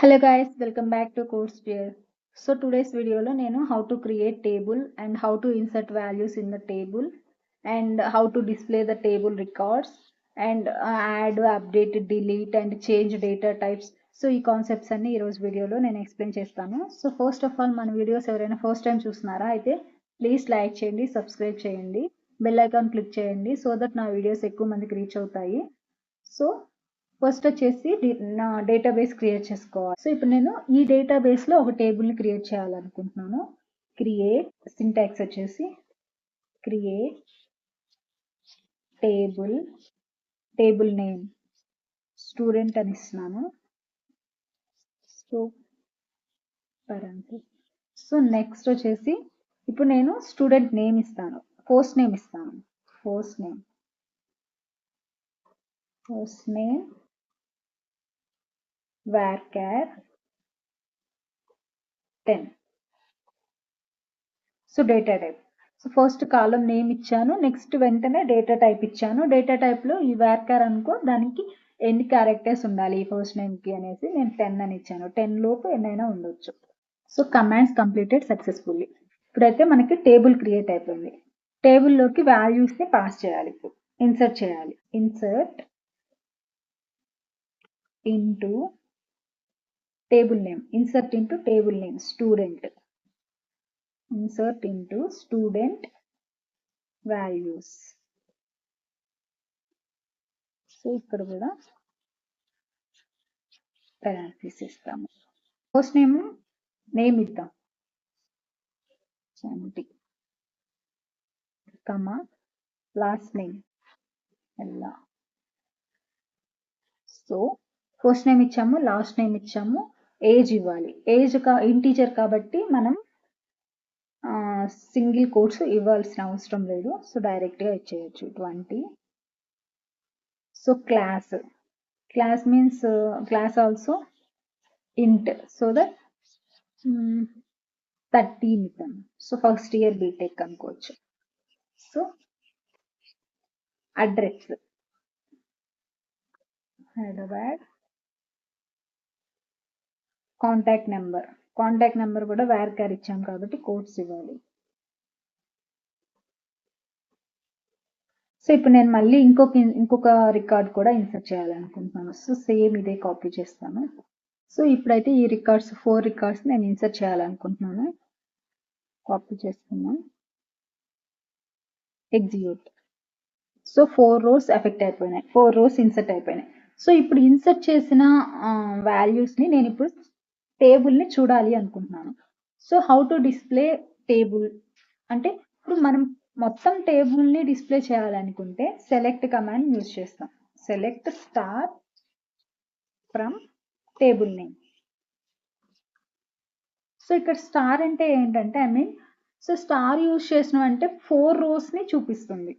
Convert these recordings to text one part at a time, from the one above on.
Hello guys, welcome back to CodeSphere. So today's video lo nenu how to create table and how to insert values in the table and how to display the table records and add, update, delete and change data types. So ఈ concepts అన్ని ఈ రోజు వీడియోలో నేను explain చేస్తాను. So first of all మన videos ఎవరైనా first time చూస్తున్నారా అయితే ప్లీజ్ లైక్ చేయండి, సబ్స్క్రైబ్ చేయండి, బెల్ ఐకాన్ క్లిక్ చేయండి సో దట్ నా వీడియోస్ ఎక్కువ మందికి రీచ్ అవుతాయి. సో ఫస్ట్ వచ్చేసి నా డేటాబేస్ క్రియేట్ చేసుకోవాలి. సో ఇప్పుడు నేను ఈ డేటాబేస్లో ఒక టేబుల్ని క్రియేట్ చేయాలనుకుంటున్నాను. క్రియేట్ సింటాక్స్ వచ్చేసి క్రియేట్ టేబుల్ నేమ్ స్టూడెంట్ అని ఇస్తున్నాను. సో నెక్స్ట్ వచ్చేసి ఇప్పుడు నేను స్టూడెంట్ నేమ్ ఇస్తాను, ఫస్ట్ నేమ్ ఇస్తాను. First name varchar 10. So data type, so first కాలం నేమ్ ఇచ్చాను, నెక్స్ట్ వెంటనే డేటా టైప్ ఇచ్చాను. డేటా టైప్లో ఈ varchar అనుకో దానికి ఎన్ని క్యారెక్టర్స్ ఉండాలి ఈ ఫస్ట్ నేమ్కి అనేసి నేను 10 అని ఇచ్చాను. 10 లోపు ఎన్నైనా ఉండొచ్చు. So commands completed successfully. ఇప్పుడైతే మనకి టేబుల్ క్రియేట్ అయిపోయింది. టేబుల్లోకి వాల్యూస్ని పాస్ చేయాలి. ఇప్పుడు ఇన్సర్ట్ చేయాలి. Insert into table name, insert into table name student, insert into student values. So ఇక్కడ కూడా పెరాంథసిస్ ఇస్తాము. ఫస్ట్ నేమ్ ఇద్దాం చంటి, కమా లాస్ట్ నేమ్ ఎలా. సో ఫస్ట్ నేమ్ ఇచ్చాము, లాస్ట్ నేమ్ ఇచ్చాము, ఏజ్ ఇవ్వాలి. ఏజ్ ఇంటీజర్ కాబట్టి మనం సింగిల్ కోట్స్ ఇవ్వాల్సిన అవసరం లేదు. సో డైరెక్ట్గా ఇచ్చేయచ్చు 20. So class means class also ఇంట్ సో దట్ 13 ఇద్దాం. సో ఫస్ట్ ఇయర్ బీటెక్ అనుకోవచ్చు. So address Hyderabad, contact number కూడా varchar ఇచ్చాం కాబట్టి కోడ్స్ ఇవ్వాలి. సో ఇప్పుడు నేను మళ్ళీ ఇంకొక రికార్డ్ కూడా ఇన్సర్ట్ చేయాలనుకుంటున్నాను. సో సేమ్ ఇదే కాపీ చేస్తాను. సో ఇప్పుడైతే ఈ 4 రికార్డ్స్ నేను ఇన్సర్ట్ చేయాలనుకుంటున్నాను. కాపీ చేసుకున్నాను, ఎగ్జిక్యూట్. సో 4 రోస్ ఎఫెక్ట్ అయిపోయినాయి, 4 రోస్ ఇన్సర్ట్ అయిపోయినాయి. సో ఇప్పుడు ఇన్సర్ట్ చేసిన వాల్యూస్ని నేను ఇప్పుడు టేబుల్ని చూడాలి అనుకుంటున్నాను. So how to display table అంటే ఇప్పుడు మనం మొత్తం టేబుల్ని డిస్ప్లే చేయాలనుకుంటే సెలెక్ట్ కమాండ్ యూజ్ చేస్తాం. Select star from table name. So ఇక్కడ స్టార్ అంటే ఏంటంటే సో స్టార్ యూజ్ చేసినామంటే 4 రోస్ని చూపిస్తుంది,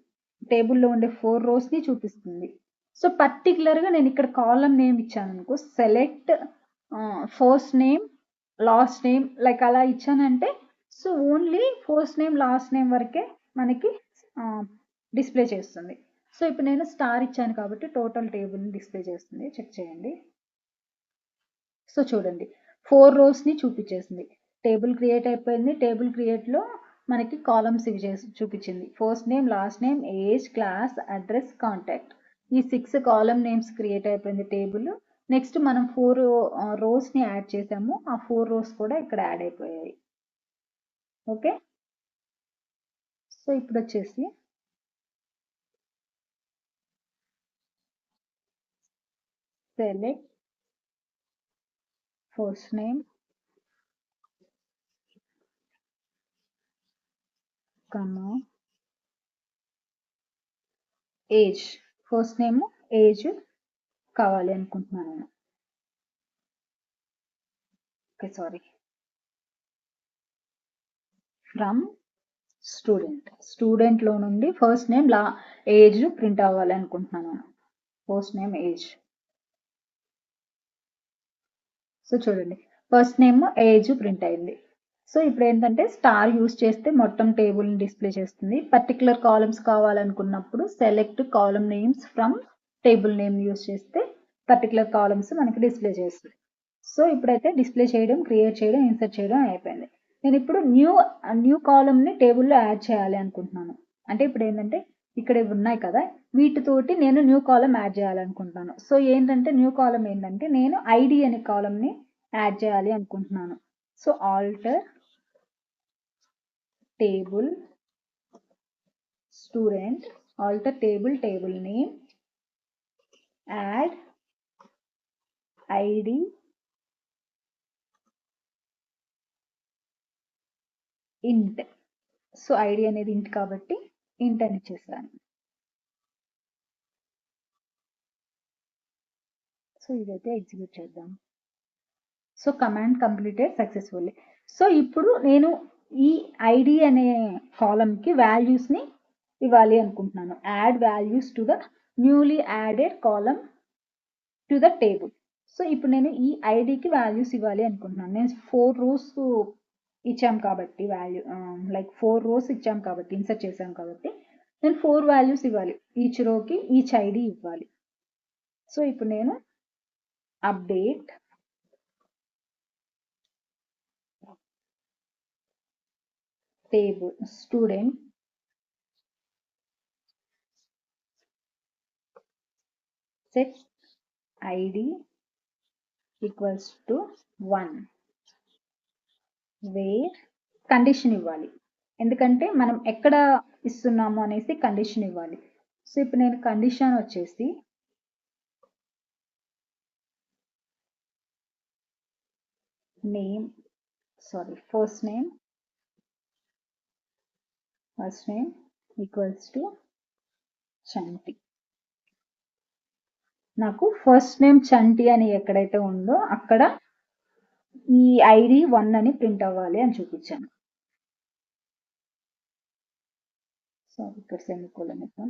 టేబుల్లో ఉండే 4 రోస్ని చూపిస్తుంది. సో పర్టికులర్గా నేను ఇక్కడ కాలం నేమ్ ఇచ్చాను అనుకో, select first name last name like అలా ఇచ్చానంటే so only first name last name వరకే మనకి డిస్ప్లే చేస్తుంది. సో ఇప్పుడు నేను స్టార్ ఇచ్చాను కాబట్టి టోటల్ టేబుల్ని డిస్ప్లే చేస్తుంది. చెక్ చేయండి. సో చూడండి 4 రోస్ని చూపించేసింది. టేబుల్ క్రియేట్ అయిపోయింది. టేబుల్ క్రియేట్లో మనకి కాలమ్స్ ఇవి చూపించింది. First name, last name, age, class, address, contact. ఈ 6 కాలమ్ నేమ్స్ క్రియేట్ అయిపోయింది టేబుల్. నెక్స్ట్ మనం 4 రోస్ని యాడ్ చేసాము, ఆ 4 రోస్ కూడా ఇక్కడ యాడ్ అయిపోయాయి. ఓకే. సో ఇప్పుడు వచ్చేసి సెలెక్ట్ ఫస్ట్ నేమ్ కమా ఏజ్, ఫస్ట్ నేమ్ ఏజ్ కావాలి అనుకుంటున్నాను నేను. ఓకే సారీ, ఫ్రమ్ స్టూడెంట్లో నుండి ఫస్ట్ నేమ్ ఏజ్ ప్రింట్ అవ్వాలి అనుకుంటున్నాను. First name age. సో చూడండి ఫస్ట్ నేమ్ ఏజ్ ప్రింట్ అయింది. సో ఇప్పుడు ఏంటంటే స్టార్ యూస్ చేస్తే మొత్తం టేబుల్ని డిస్ప్లే చేస్తుంది. పర్టికులర్ కాలమ్స్ కావాలనుకున్నప్పుడు select column names from table name use చేస్తే పర్టికులర్ కాలమ్స్ మనకి డిస్ప్లే చేస్తుంది. సో ఇప్పుడైతే డిస్ప్లే చేయడం, క్రియేట్ చేయడం, ఇన్సర్ట్ చేయడం అయిపోయింది. నేను ఇప్పుడు న్యూ కాలమ్ని టేబుల్లో యాడ్ చేయాలి అనుకుంటున్నాను. అంటే ఇప్పుడు ఏంటంటే ఇక్కడ ఇవి ఉన్నాయి కదా, వీటితోటి నేను న్యూ కాలమ్ యాడ్ చేయాలనుకుంటున్నాను. సో ఏంటంటే న్యూ కాలమ్ ఏంటంటే నేను ఐడి అనే కాలమ్ని యాడ్ చేయాలి అనుకుంటున్నాను. So alter table student, alter table name, add ID int. So ID అనేది ఇంట్ కాబట్టి ఇంట్ అని ఇచ్చేసాను. సో ఇదైతే ఎగ్జిక్యూట్ చేద్దాం. So command completed successfully. So ఇప్పుడు నేను ఈ ఐడి అనే కాలమ్కి వాల్యూస్ని ఇవ్వాలి అనుకుంటున్నాను. Add values to the newly added column to the table. So ఇప్పుడు నేను ఈ ఐడికి వాల్యూస్ ఇవ్వాలి అనుకుంటున్నాను. నేను 4 రోస్ ఇచ్చాం కాబట్టి వాల్యూ లైక్ 4 రోస్ ఇచ్చాం కాబట్టి ఇన్సర్ట్ చేసాం కాబట్టి నేను 4 వాల్యూస్ ఇవ్వాలి. ఈచ్ రోకి ఈచ్ ఐడి ఇవ్వాలి. సో ఇప్పుడు నేను update table student set id equals to 1 where condition ఇవ్వాలి. ఎందుకంటే మనం ఎక్కడ ఇస్తున్నాము అనేసి కండిషన్ ఇవ్వాలి. సో ఇప్పుడు నేను కండిషన్ వచ్చేసి name first name equals to Chanti. నాకు ఫస్ట్ నేమ్ చంటి అని ఎక్కడైతే ఉందో అక్కడ ఈ ఐడి 1 అని ప్రింట్ అవ్వాలి అని చూపించాను. సో ఇక్కడ సెమికోలన్ ఇద్దాం.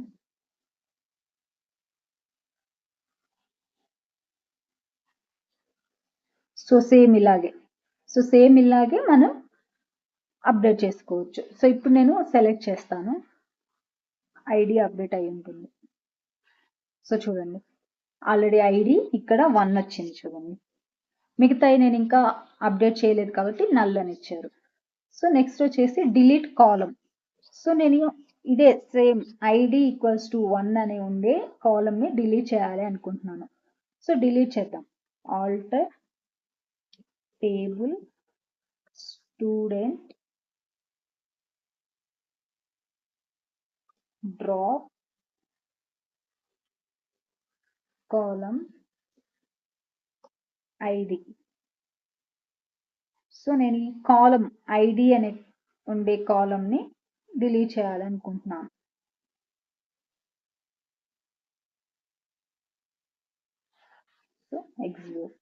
సో సేమ్ ఇలాగే మనం అప్డేట్ చేసుకోవచ్చు. సో ఇప్పుడు నేను సెలెక్ట్ చేస్తాను, ఐడి అప్డేట్ అయి ఉంటుంది. సో చూడండి ఆల్రెడీ ఐడి ఇక్కడ 1 వచ్చింది చూడండి. మిగతాయి నేను ఇంకా అప్డేట్ చేయలేదు కాబట్టి నల్ అని ఇచ్చారు. సో నెక్స్ట్ వచ్చేసి డిలీట్ కాలమ్. సో నేను ఇదే సేమ్ ఐడి ఈక్వల్స్ టు 1 అనే ఉండే కాలమ్ని డిలీట్ చేయాలి అనుకుంటున్నాను. సో డిలీట్ చేద్దాం. Alter table student drop column ID. So నేను ఈ కాలమ్ ఐడి అనే ఉండే కాలమ్ని డిలీట్ చేయాలనుకుంటున్నాను. So execute,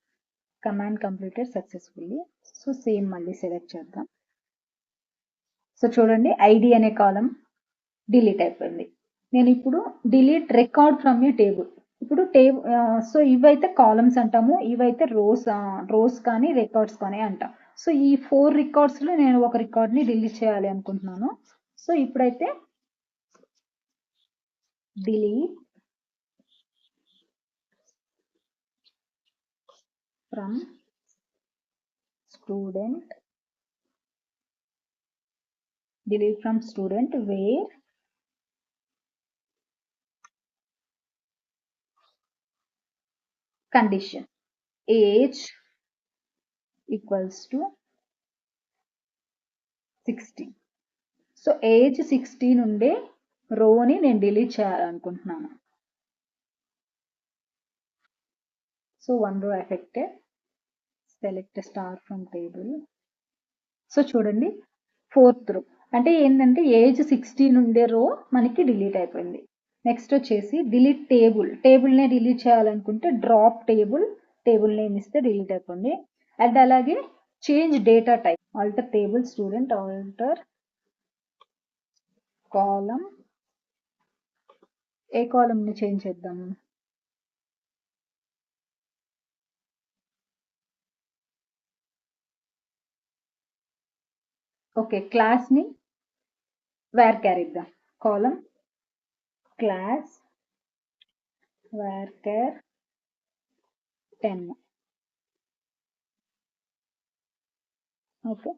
command completed successfully. So same మళ్ళీ సెలెక్ట్ చేద్దాం. సో చూడండి ఐడి అనే కాలమ్ డిలీట్ అయిపోయింది. నేను ఇప్పుడు delete record from a table. ఇప్పుడు సో ఇవైతే కాలమ్స్ అంటాము, ఇవైతే రోస్ కానీ రికార్డ్స్ కానీ అంటాం. సో ఈ 4 రికార్డ్స్లో నేను ఒక రికార్డ్ని డిలీట్ చేయాలి అనుకుంటున్నాను. సో ఇప్పుడైతే delete from student where condition age equals to 16. So age 16 ఉండే రోని నేను డిలీట్ చేయాలనుకుంటున్నాను. సో 1 రో affected, select star from table. So చూడండి 4th రో అంటే ఏంటంటే ఏజ్ 16 ఉండే రో మనకి డిలీట్ అయిపోయింది. నెక్స్ట్ వచ్చేసి డిలీట్ టేబుల్నే డిలీట్ చేయాలనుకుంటే డ్రాప్ టేబుల్ నేమ్ ఇస్తే డిలీట్ అయిపోయింది. అండ్ అలాగే change data type, alter table student, alter column. ఏ కాలమ్ని చేంజ్ చేద్దాము? ఓకే, క్లాస్ని varchar ఇద్దాం. Column class varchar 10. Okay.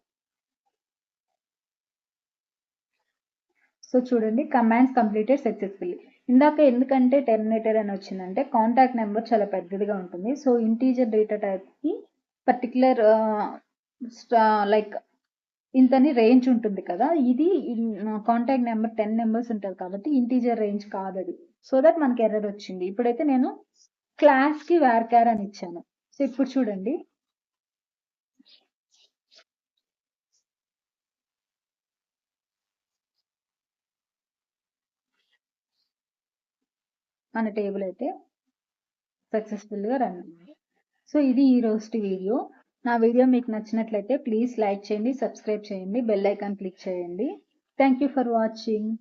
So చూడండి, కమాండ్స్ కంప్లీటెడ్ సక్సెస్ఫుల్లీ. ఇందాక ఎందుకంటే టెర్మినేటెడ్ అని వచ్చిందంటే కాంటాక్ట్ నెంబర్ చాలా పెద్దదిగా ఉంటుంది. సో ఇంటీజర్ డేటా టైప్కి పర్టికులర్ లైక్ ఇంతని రేంజ్ ఉంటుంది కదా, ఇది కాంటాక్ట్ నెంబర్ 10 నెంబర్స్ ఉంటుంది కాబట్టి ఇంటీజర్ రేంజ్ కాదు అది. సో దట్ మనకి ఎర్రర్ వచ్చింది. ఇప్పుడైతే నేను క్లాస్కి varchar అని ఇచ్చాను. సో ఇప్పుడు చూడండి, మన టేబుల్ అయితే సక్సెస్ఫుల్గా రన్ అయింది. సో ఇది ఈ రోజు వీడియో. నా వీడియో మీకు నచ్చినట్లయితే ప్లీజ్ లైక్ చేయండి, సబ్స్క్రైబ్ చేయండి, బెల్ ఐకాన్ క్లిక్ చేయండి. Thank you for watching.